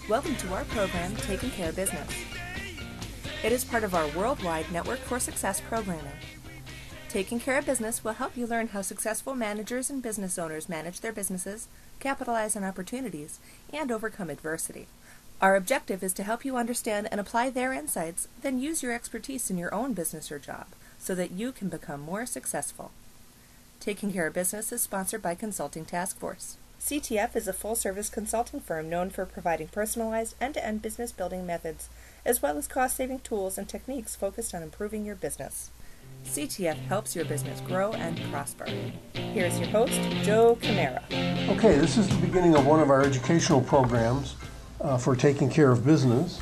Welcome to our program, Taking Care of Business. It is part of our worldwide Network for Success programming. Taking Care of Business will help you learn how successful managers and business owners manage their businesses, capitalize on opportunities, and overcome adversity. Our objective is to help you understand and apply their insights, then use your expertise in your own business or job so that you can become more successful. Taking Care of Business is sponsored by Consulting Task Force. CTF is a full-service consulting firm known for providing personalized end-to-end business building methods, as well as cost-saving tools and techniques focused on improving your business. CTF helps your business grow and prosper. Here's your host, Joe Chimera. Okay, this is the beginning of one of our educational programs for taking care of business.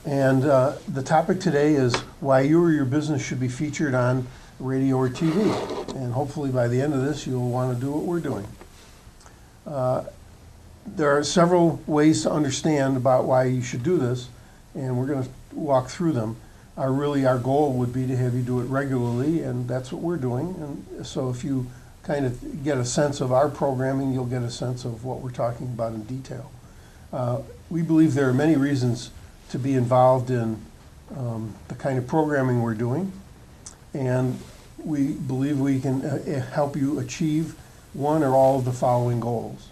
And the topic today is why you or your business should be featured on radio or TV. And hopefully by the end of this, you'll want to do what we're doing. There are several ways to understand about why you should do this, and we're going to walk through them. Our goal would be to have you do it regularly, and that's what we're doing. And so if you kind of get a sense of our programming, you'll get a sense of what we're talking about in detail. We believe there are many reasons to be involved in the kind of programming we're doing, and we believe we can help you achieve one or all of the following goals.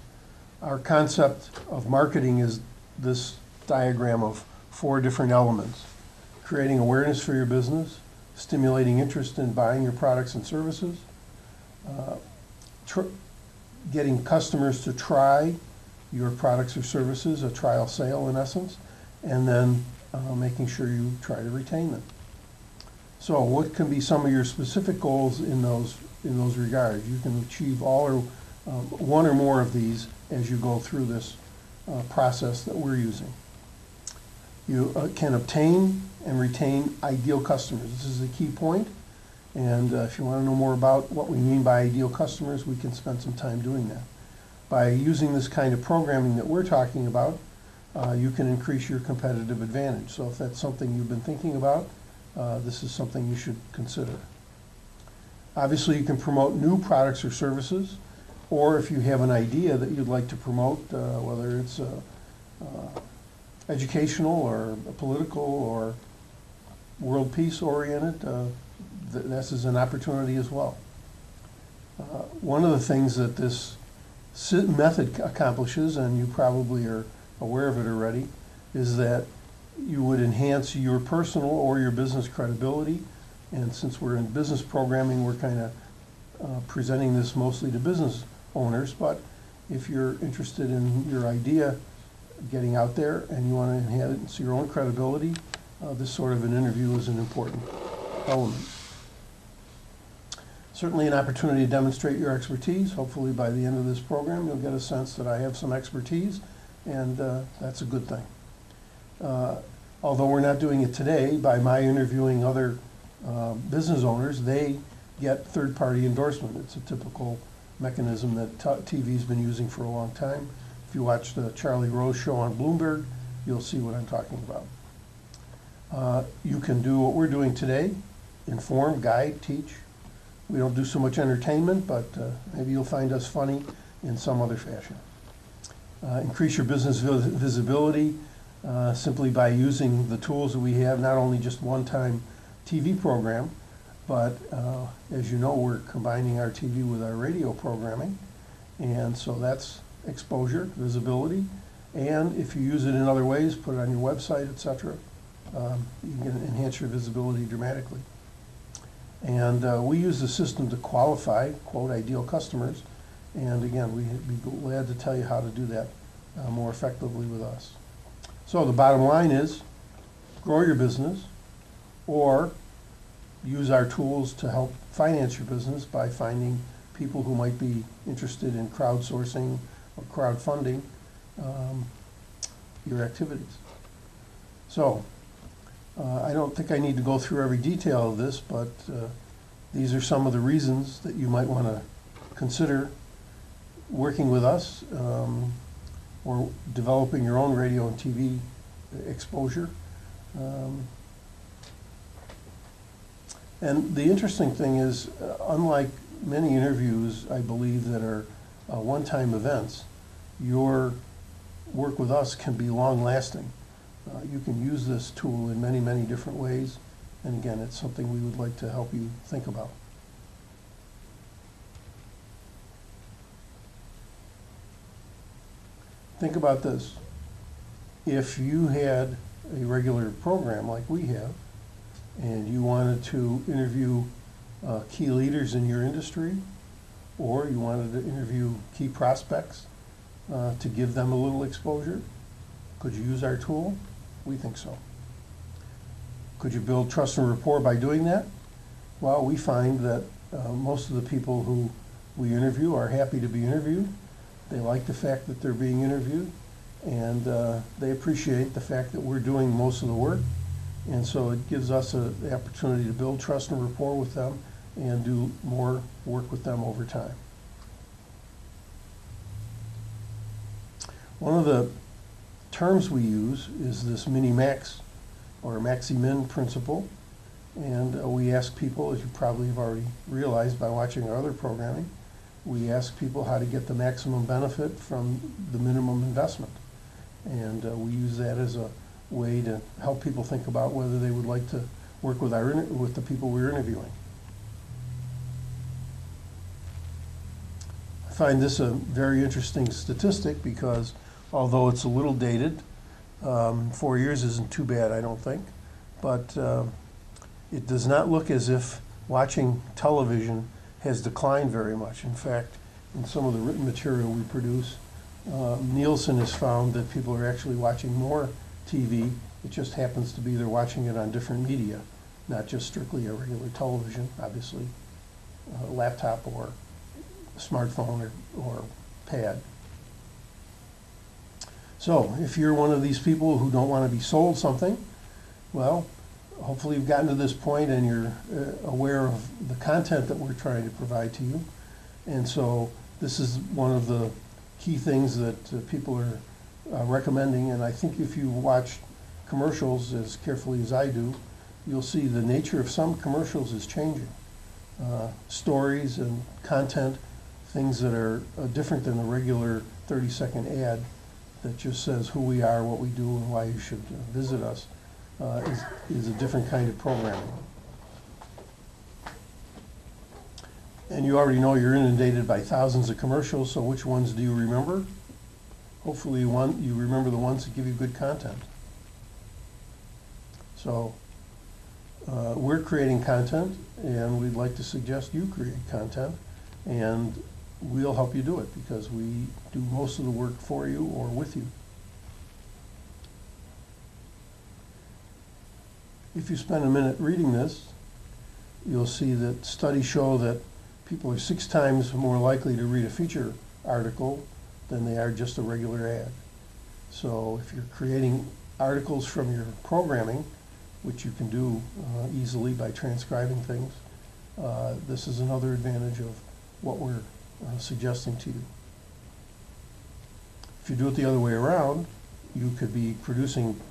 Our concept of marketing is this diagram of 4 different elements: creating awareness for your business, stimulating interest in buying your products and services, getting customers to try your products or services, a trial sale in essence, and then making sure you try to retain them. So what can be some of your specific goals in those regards? You can achieve all or one or more of these as you go through this process that we're using. You can obtain and retain ideal customers. This is a key point, and if you want to know more about what we mean by ideal customers, we can spend some time doing that. By using this kind of programming that we're talking about, you can increase your competitive advantage. So if that's something you've been thinking about, this is something you should consider. Obviously, you can promote new products or services, or if you have an idea that you'd like to promote, whether it's educational or political or world peace oriented, this is an opportunity as well. One of the things that this method accomplishes, and you probably are aware of it already, is that you would enhance your personal or your business credibility. And since we're in business programming, we're kind of presenting this mostly to business owners. But if you're interested in your idea getting out there and you want to enhance your own credibility, this sort of an interview is an important element. Certainly an opportunity to demonstrate your expertise. Hopefully by the end of this program, you'll get a sense that I have some expertise, and that's a good thing. Although we're not doing it today, by my interviewing other business owners, they get third-party endorsement. It's a typical mechanism that TV's been using for a long time. If you watch the Charlie Rose show on Bloomberg, you'll see what I'm talking about. You can do what we're doing today: inform, guide, teach. We don't do so much entertainment, but maybe you'll find us funny in some other fashion. Increase your business visibility simply by using the tools that we have, not only just one-time TV program, but as you know, we're combining our TV with our radio programming, and so that's exposure, visibility, and if you use it in other ways, put it on your website, etc., you can enhance your visibility dramatically. And we use the system to qualify, quote, ideal customers, and again, we'd be glad to tell you how to do that more effectively with us. So the bottom line is, grow your business, or use our tools to help finance your business by finding people who might be interested in crowdsourcing or crowdfunding your activities. So I don't think I need to go through every detail of this, but these are some of the reasons that you might want to consider working with us or developing your own radio and TV exposure. And the interesting thing is, unlike many interviews, I believe, that are one-time events, your work with us can be long-lasting. You can use this tool in many, many different ways, and again, it's something we would like to help you think about. Think about this. If you had a regular program like we have, and you wanted to interview key leaders in your industry, or you wanted to interview key prospects to give them a little exposure, could you use our tool? We think so. Could you build trust and rapport by doing that? Well, we find that most of the people who we interview are happy to be interviewed. They like the fact that they're being interviewed, and they appreciate the fact that we're doing most of the work. And so it gives us the opportunity to build trust and rapport with them and do more work with them over time. One of the terms we use is this mini-max or maxi-min principle. And we ask people, as you probably have already realized by watching our other programming, we ask people how to get the maximum benefit from the minimum investment. And we use that as a way to help people think about whether they would like to work with with the people we're interviewing. I find this a very interesting statistic because although it's a little dated, 4 years isn't too bad, I don't think, but it does not look as if watching television has declined very much. In fact, in some of the written material we produce, Nielsen has found that people are actually watching more TV. It just happens to be they're watching it on different media, not just strictly a regular television, obviously, a laptop or a smartphone or pad. So if you're one of these people who don't want to be sold something, well, hopefully you've gotten to this point and you're aware of the content that we're trying to provide to you. And so this is one of the key things that people are recommending. And I think if you watch commercials as carefully as I do, you'll see the nature of some commercials is changing. Stories and content, things that are different than the regular 30-second ad that just says who we are, what we do, and why you should visit us, is a different kind of programming. And you already know you're inundated by thousands of commercials, so which ones do you remember? Hopefully you remember the ones that give you good content. So we're creating content, and we'd like to suggest you create content, and we'll help you do it because we do most of the work for you or with you. If you spend a minute reading this, you'll see that studies show that people are 6 times more likely to read a feature article than they are just a regular ad. So if you're creating articles from your programming, which you can do easily by transcribing things, this is another advantage of what we're suggesting to you. If you do it the other way around, you could be producing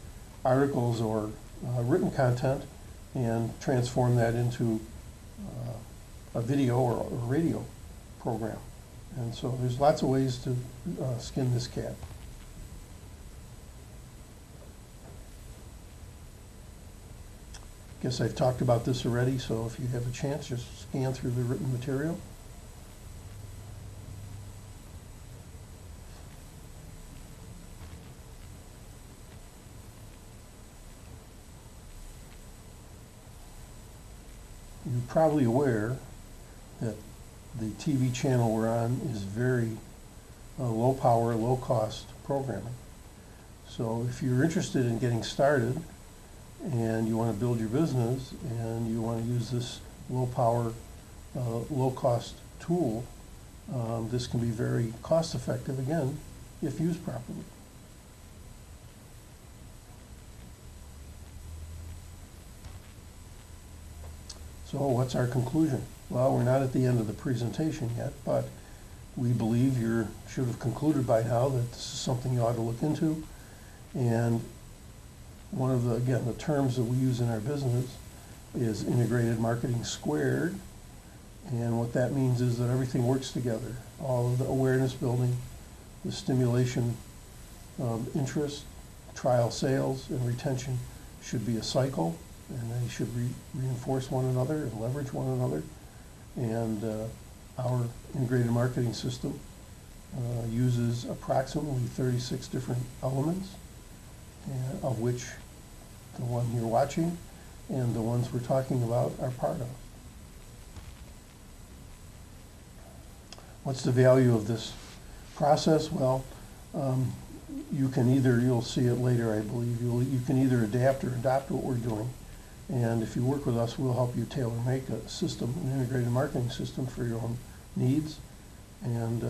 articles or written content and transform that into a video or a radio program. And so there's lots of ways to skin this cat. Guess I've talked about this already, so if you have a chance, just scan through the written material. You're probably aware that the TV channel we're on is very low power, low cost programming. So if you're interested in getting started and you want to build your business and you want to use this low power, low cost tool, this can be very cost effective, again, if used properly. So what's our conclusion? Well, we're not at the end of the presentation yet, but we believe you should have concluded by now that this is something you ought to look into. And one of the, again, the terms that we use in our business is integrated marketing squared. And what that means is that everything works together. All of the awareness building, the stimulation Interest, trial sales, and retention should be a cycle, and they should reinforce one another and leverage one another. And our integrated marketing system uses approximately 36 different elements, of which the one you're watching and the ones we're talking about are part of. What's the value of this process? Well, you can either, you'll see it later, I believe, you can either adapt or adopt what we're doing. And if you work with us, we'll help you tailor-make a system, an integrated marketing system for your own needs. And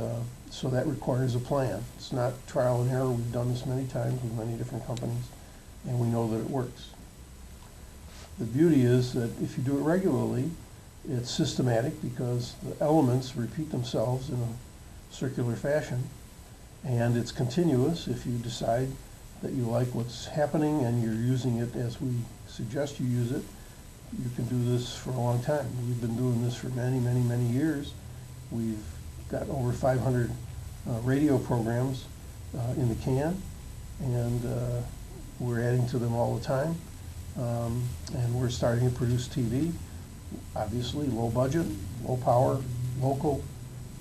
so that requires a plan. It's not trial and error. We've done this many times with many different companies, and we know that it works. The beauty is that if you do it regularly, it's systematic because the elements repeat themselves in a circular fashion, and it's continuous if you decide that you like what's happening and you're using it as we suggest you use it. You can do this for a long time. We've been doing this for many, many, many years. We've got over 500 radio programs in the can, and we're adding to them all the time. And we're starting to produce TV, obviously low budget, low power, local.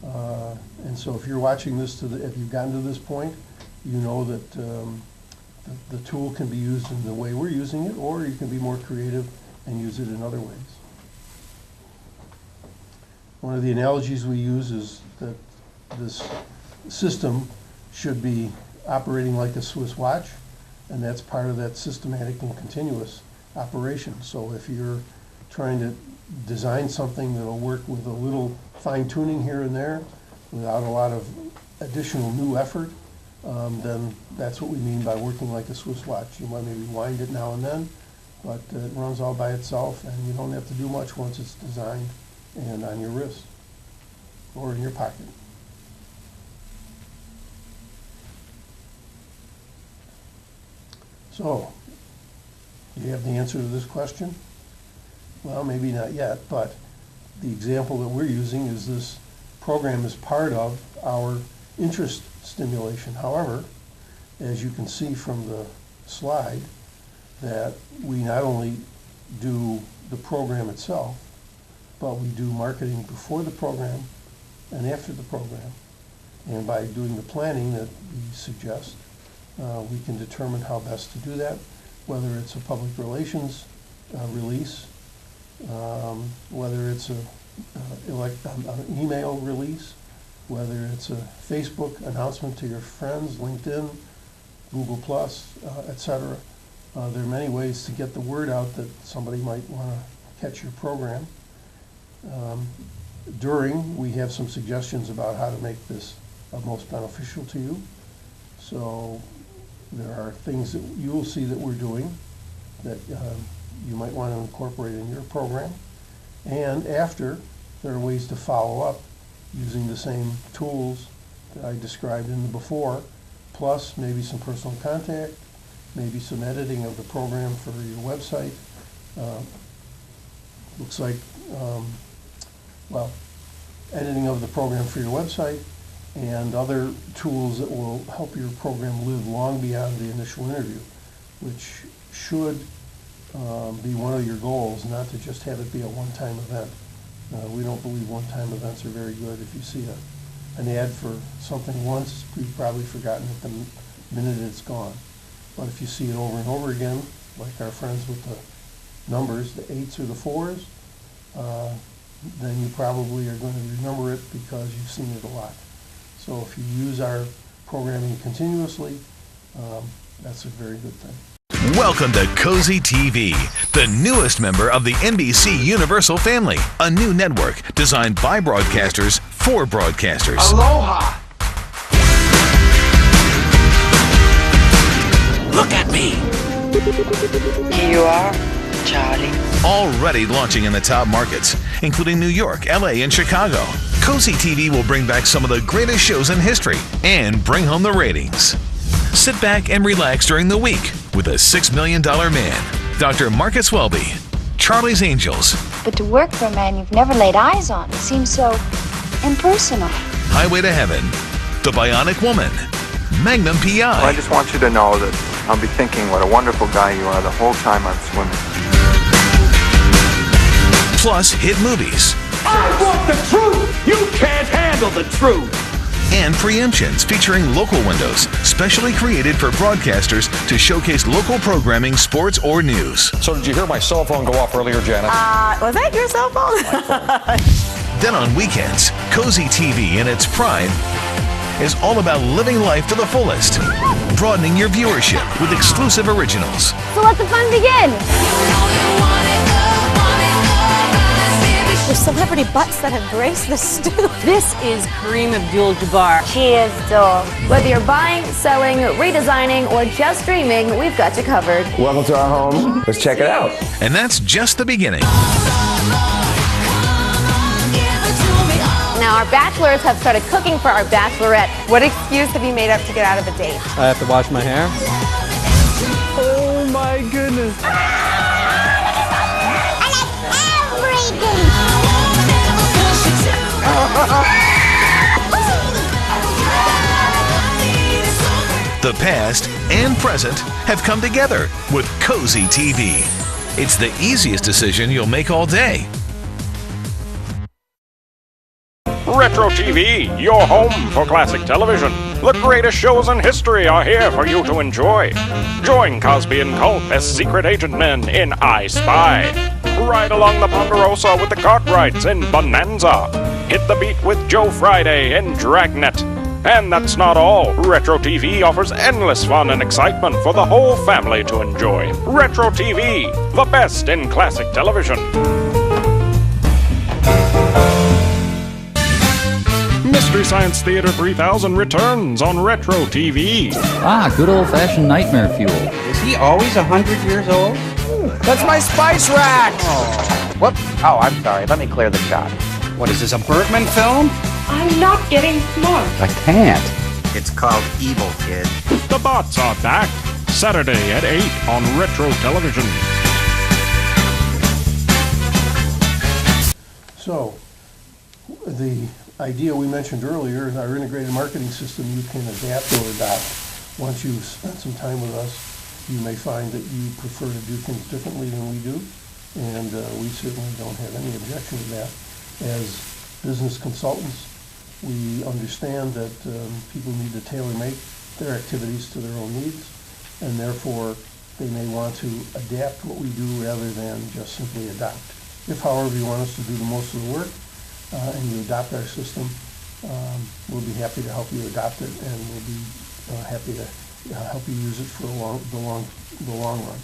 And so if you're watching this, if you've gotten to this point, you know that the tool can be used in the way we're using it, or you can be more creative and use it in other ways. One of the analogies we use is that this system should be operating like a Swiss watch, and that's part of that systematic and continuous operation. So if you're trying to design something that'll work with a little fine-tuning here and there without a lot of additional new effort, then that's what we mean by working like a Swiss watch. You might maybe wind it now and then, but it runs all by itself, and you don't have to do much once it's designed and on your wrist or in your pocket. So, do you have the answer to this question? Well, maybe not yet, but the example that we're using is this program is part of our interest stimulation. However, as you can see from the slide, that we not only do the program itself, but we do marketing before the program and after the program. And by doing the planning that we suggest, we can determine how best to do that, whether it's a public relations release, whether it's an email release, whether it's a Facebook announcement to your friends, LinkedIn, Google+, etc. There are many ways to get the word out that somebody might want to catch your program. We have some suggestions about how to make this most beneficial to you. So there are things that you will see that we're doing that you might want to incorporate in your program. And after, there are ways to follow up using the same tools that I described in the before, plus maybe some personal contact, maybe some editing of the program for your website. Looks like, editing of the program for your website and other tools that will help your program live long beyond the initial interview, which should be one of your goals, not to just have it be a one-time event. We don't believe one-time events are very good. If you see an ad for something once, you've probably forgotten it the minute it's gone. But if you see it over and over again, like our friends with the numbers, the 8s or the 4s, then you probably are going to remember it because you've seen it a lot. So if you use our programming continuously, that's a very good thing. Welcome to Cozy TV, the newest member of the NBC Universal family, a new network designed by broadcasters for broadcasters. Aloha! Look at me. Here you are, Charlie. Already launching in the top markets, including New York, LA, and Chicago. Cozy TV will bring back some of the greatest shows in history and bring home the ratings. Sit back and relax during the week with a $6 million man, Dr. Marcus Welby, Charlie's Angels. But to work for a man you've never laid eyes on seems so impersonal. Highway to Heaven, The Bionic Woman, Magnum Well, I PI. just want you to know that I'll be thinking what a wonderful guy you are the whole time I'm swimming. Plus hit movies I want the truth! You can't handle the truth! and preemptions featuring local windows specially created for broadcasters to showcase local programming, sports, or news. So did you hear my cell phone go off earlier, Janet? Was that your cell phone? Then on weekends, Cozy TV in its prime is all about living life to the fullest, broadening your viewership with exclusive originals. So let the fun begin. The celebrity butts that have graced the stoop. This is Kareem Abdul-Jabbar. She is dull. Whether you're buying, selling, redesigning, or just dreaming, we've got you covered. Welcome to our home. Let's check it out. And that's just the beginning. Now, our bachelors have started cooking for our bachelorette. What excuse have you made up to get out of a date? I have to wash my hair. Oh my goodness. The past and present have come together with Cozy TV. It's the easiest decision you'll make all day. Retro TV, your home for classic television. The greatest shows in history are here for you to enjoy. Join Cosby and Culp as secret agent men in I Spy. Ride along the Ponderosa with the Cartwrights in Bonanza. Hit the beat with Joe Friday in Dragnet. And that's not all. Retro TV offers endless fun and excitement for the whole family to enjoy. Retro TV, the best in classic television. Mystery Science Theater 3000 returns on Retro TV. Ah, good old-fashioned nightmare fuel. Is he always 100 years old? That's my spice rack. Whoops. Oh, I'm sorry. Let me clear the shot. What is this, a Bergman film? I'm not getting smart. I can't. It's called Evil Kid. The Bots are back. Saturday at 8 on Retro Television. So, the idea we mentioned earlier is our integrated marketing system you can adapt or adopt. Once you've spent some time with us, you may find that you prefer to do things differently than we do, and we certainly don't have any objection to that. As business consultants, we understand that people need to tailor-make their activities to their own needs, and therefore they may want to adapt what we do rather than just simply adopt. If, however, you want us to do the most of the work and you adopt our system, we'll be happy to help you adopt it, and we'll be happy to help you use it for the long run.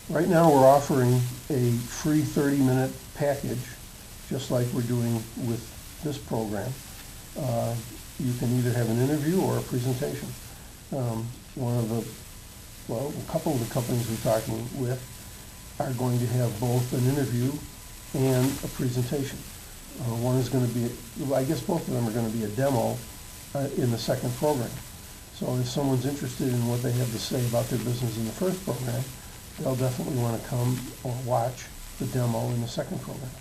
Right now, we're offering a free 30-minute package, just like we're doing with this program. You can either have an interview or a presentation. A couple of the companies we're talking with are going to have both an interview and a presentation. One is going to be, I guess both of them are going to be a demo in the second program. So if someone's interested in what they have to say about their business in the first program, they'll definitely want to come or watch the demo in the second program.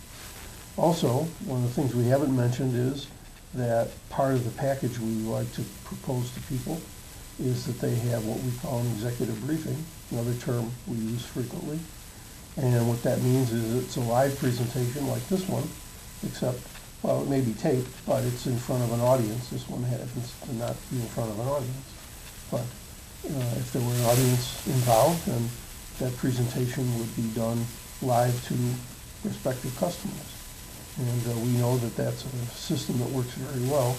Also, one of the things we haven't mentioned is that part of the package we like to propose to people is that they have what we call an executive briefing, another term we use frequently. And what that means is it's a live presentation like this one, except, well, it may be taped, but it's in front of an audience. This one happens to not be in front of an audience. But if there were an audience involved, then that presentation would be done live to prospective customers. And we know that that's a system that works very well,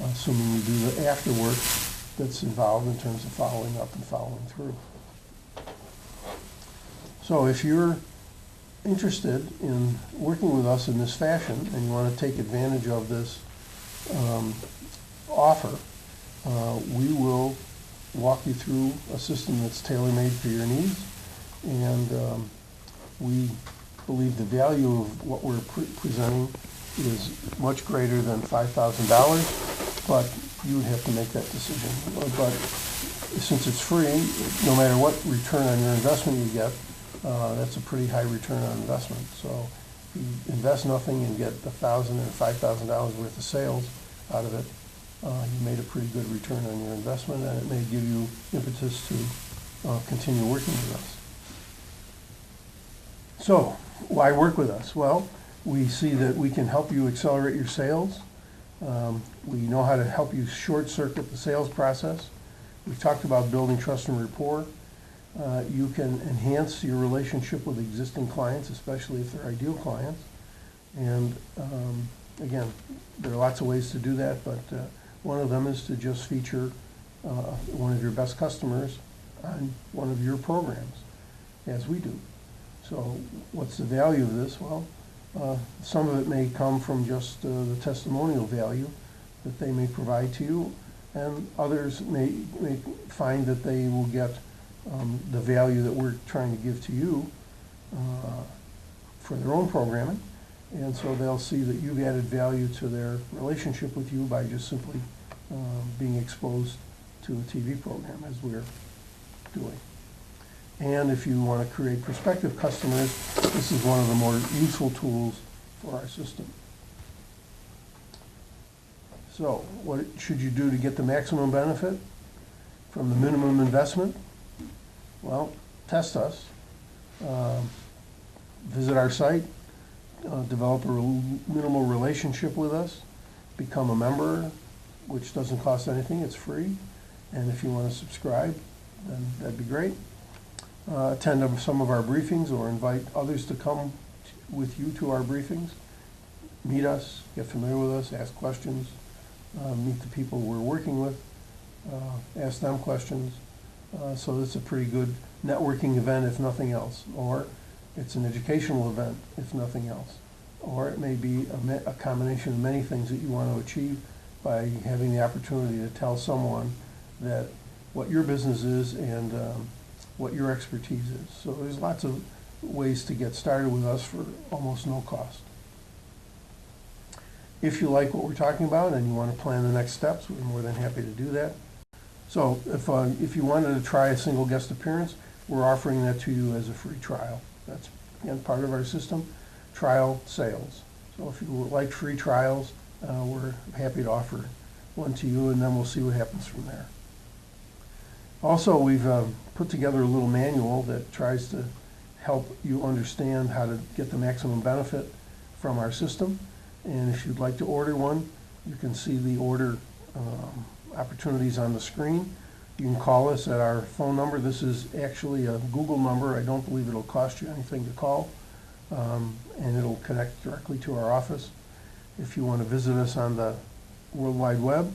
assuming you do the after work that's involved in terms of following up and following through. So if you're interested in working with us in this fashion and you want to take advantage of this offer, we will walk you through a system that's tailor-made for your needs, and we believe the value of what we're presenting is much greater than $5,000, but you would have to make that decision. But since it's free, no matter what return on your investment you get, that's a pretty high return on investment. So if you invest nothing and get $1,000 or $5,000 worth of sales, out of it, you made a pretty good return on your investment, and it may give you impetus to continue working with us. So, why work with us? Well, we see that we can help you accelerate your sales. We know how to help you short-circuit the sales process. We've talked about building trust and rapport. You can enhance your relationship with existing clients, especially if they're ideal clients. And again, there are lots of ways to do that, but one of them is to just feature one of your best customers on one of your programs, as we do. So what's the value of this? Well, some of it may come from just the testimonial value that they may provide to you, and others may find that they will get the value that we're trying to give to you for their own programming, and so they'll see that you've added value to their relationship with you by just simply being exposed to a TV program, as we're doing. And if you want to create prospective customers, this is one of the more useful tools for our system. So, what should you do to get the maximum benefit from the minimum investment? Well, test us. Visit our site, develop a minimal relationship with us, become a member, which doesn't cost anything, it's free. And if you want to subscribe, then that'd be great. Attend some of our briefings or invite others to come with you to our briefings. Meet us, get familiar with us, ask questions, meet the people we're working with, ask them questions. So it's a pretty good networking event, if nothing else. Or it's an educational event, if nothing else. Or it may be a combination of many things that you want to achieve by having the opportunity to tell someone that what your business is and what your expertise is. So there's lots of ways to get started with us for almost no cost. If you like what we're talking about and you want to plan the next steps, we're more than happy to do that. So if you wanted to try a single guest appearance, we're offering that to you as a free trial. That's, again, part of our system, trial sales. So if you like free trials, we're happy to offer one to you, and then we'll see what happens from there. Also, we've put together a little manual that tries to help you understand how to get the maximum benefit from our system. And if you'd like to order one, you can see the order opportunities on the screen. You can call us at our phone number. This is actually a Google number. I don't believe it'll cost you anything to call, and it'll connect directly to our office. If you want to visit us on the World Wide Web,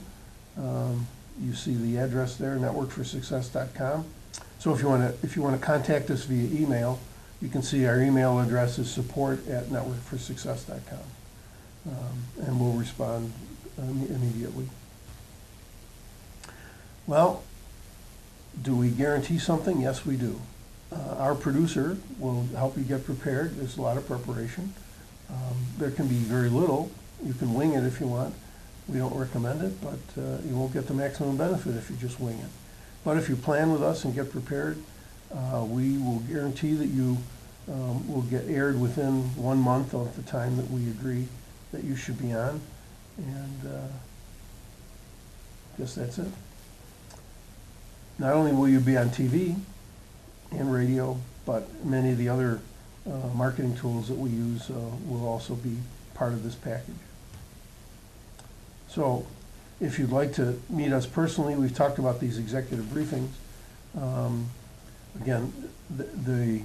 you see the address there, networkforsuccess.com. So if you want to contact us via email, you can see our email address is support@networkforsuccess.com, and we'll respond immediately. Well, do we guarantee something? Yes, we do. Our producer will help you get prepared. There's a lot of preparation. There can be very little. You can wing it if you want. We don't recommend it, but you won't get the maximum benefit if you just wing it. But if you plan with us and get prepared, we will guarantee that you will get aired within 1 month of the time that we agree that you should be on. And I guess that's it. Not only will you be on TV and radio, but many of the other marketing tools that we use will also be part of this package. So if you'd like to meet us personally, we've talked about these executive briefings. Again, the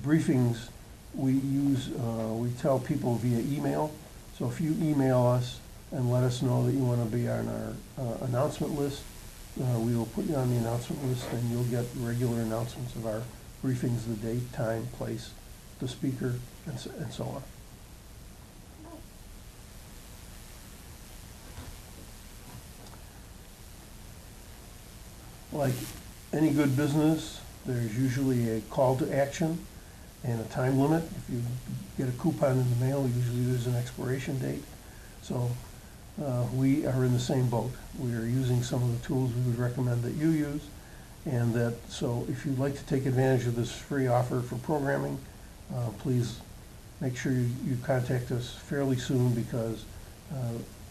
briefings we use, we tell people via email. So if you email us and let us know that you want to be on our announcement list, we will put you on the announcement list, and you'll get regular announcements of our briefings, the date, time, place, the speaker, and so on. Like any good business, there's usually a call to action and a time limit. If you get a coupon in the mail, usually there's an expiration date. So we are in the same boat. We are using some of the tools we would recommend that you use, and so if you'd like to take advantage of this free offer for programming, please make sure you contact us fairly soon, because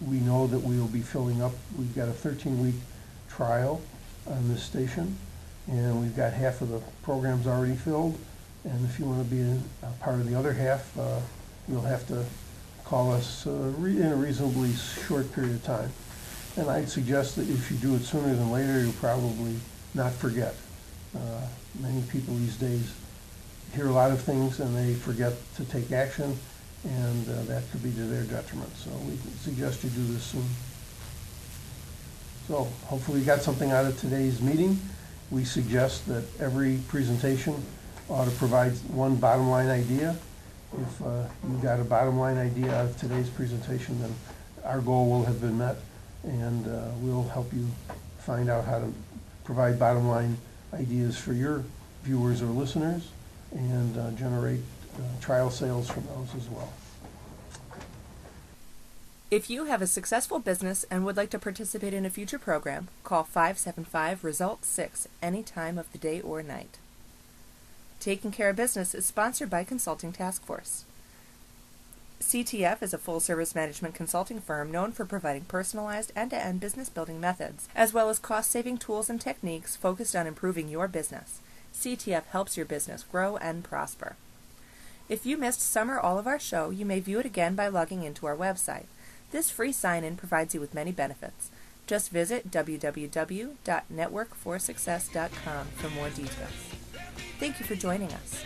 We know that we will be filling up. We've got a 13-week trial on this station, and we've got half of the programs already filled. And if you want to be a part of the other half, you'll have to call us in a reasonably short period of time. And I'd suggest that if you do it sooner than later, you'll probably not forget. Many people these days hear a lot of things and they forget to take action, and that could be to their detriment. So we suggest you do this soon. So hopefully you got something out of today's meeting. We suggest that every presentation ought to provide one bottom line idea. If you got a bottom line idea out of today's presentation, then our goal will have been met, and we'll help you find out how to provide bottom line ideas for your viewers or listeners, and generate trial sales from those as well. If you have a successful business and would like to participate in a future program, call 575-RESULT-6 any time of the day or night. Taking Care of Business is sponsored by Consulting Task Force. CTF is a full-service management consulting firm known for providing personalized end-to-end business building methods, as well as cost-saving tools and techniques focused on improving your business. CTF helps your business grow and prosper. If you missed some or all of our show, you may view it again by logging into our website. This free sign-in provides you with many benefits. Just visit www.networkforsuccess.com for more details. Thank you for joining us.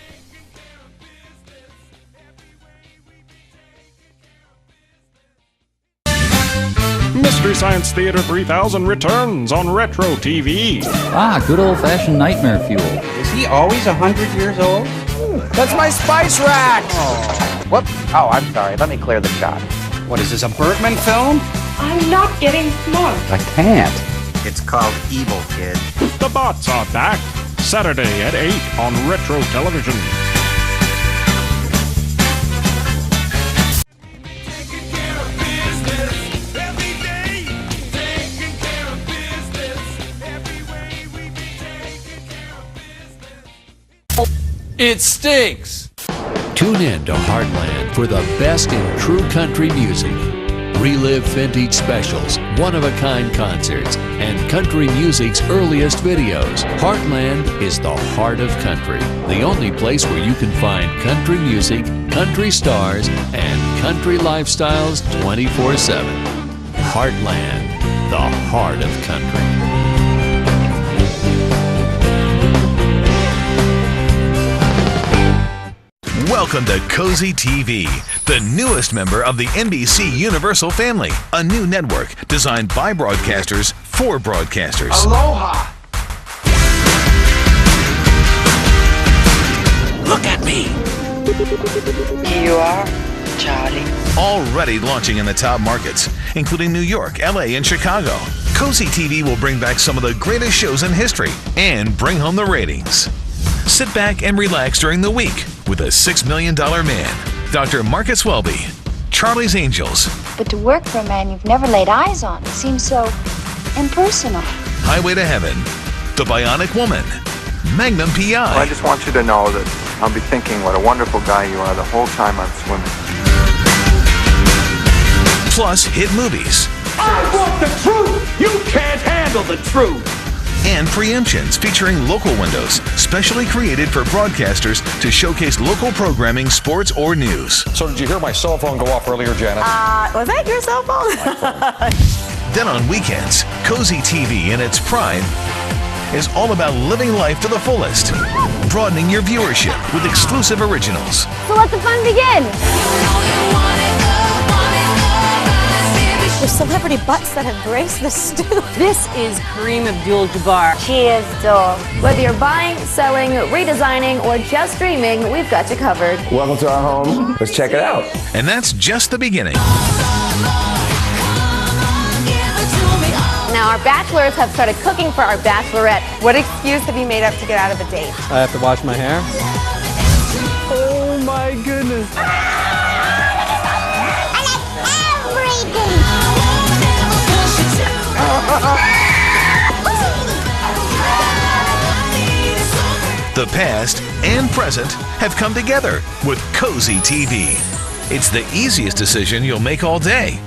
Mystery Science Theater 3000 returns on Retro TV. Ah, good old-fashioned nightmare fuel. Is he always 100 years old? That's my spice rack! Oh. Whoop. Oh, I'm sorry. Let me clear the shot. What is this, a Bergman film? I'm not getting smart. I can't. It's called Evil Kid. The Bots are back. Saturday at 8 on Retro Television. It stinks! Tune in to Heartland for the best in true country music. Relive vintage specials, one-of-a-kind concerts, and country music's earliest videos. Heartland is the heart of country. The only place where you can find country music, country stars, and country lifestyles 24/7. Heartland, the heart of country. Welcome to Cozy TV, the newest member of the NBC Universal family, a new network designed by broadcasters for broadcasters. Aloha! Look at me. Here you are, Charlie. Already launching in the top markets, including New York, LA, and Chicago. Cozy TV will bring back some of the greatest shows in history and bring home the ratings. Sit back and relax during the week with a $6 Million Man, Dr. Marcus Welby, Charlie's Angels. But to work for a man you've never laid eyes on seems so impersonal. Highway to Heaven, The Bionic Woman, Magnum P.I. Well, I just want you to know that I'll be thinking what a wonderful guy you are the whole time I'm swimming. Plus hit movies. I want the truth! You can't handle the truth! And preemptions featuring local windows, specially created for broadcasters to showcase local programming, sports, or news. So did you hear my cell phone go off earlier, Janet? Was that your cell phone? Then on weekends, Cozy TV in its prime is all about living life to the fullest, broadening your viewership with exclusive originals. So let the fun begin! With celebrity butts that have graced the stoop. This is Kareem Abdul-Jabbar. She is dull. Whether you're buying, selling, redesigning, or just dreaming, we've got you covered. Welcome to our home. Let's check it out. And that's just the beginning. Now, our bachelors have started cooking for our bachelorette. What excuse have you made up to get out of a date? I have to wash my hair. Oh my goodness. The past and present have come together with Cozy TV. It's the easiest decision you'll make all day.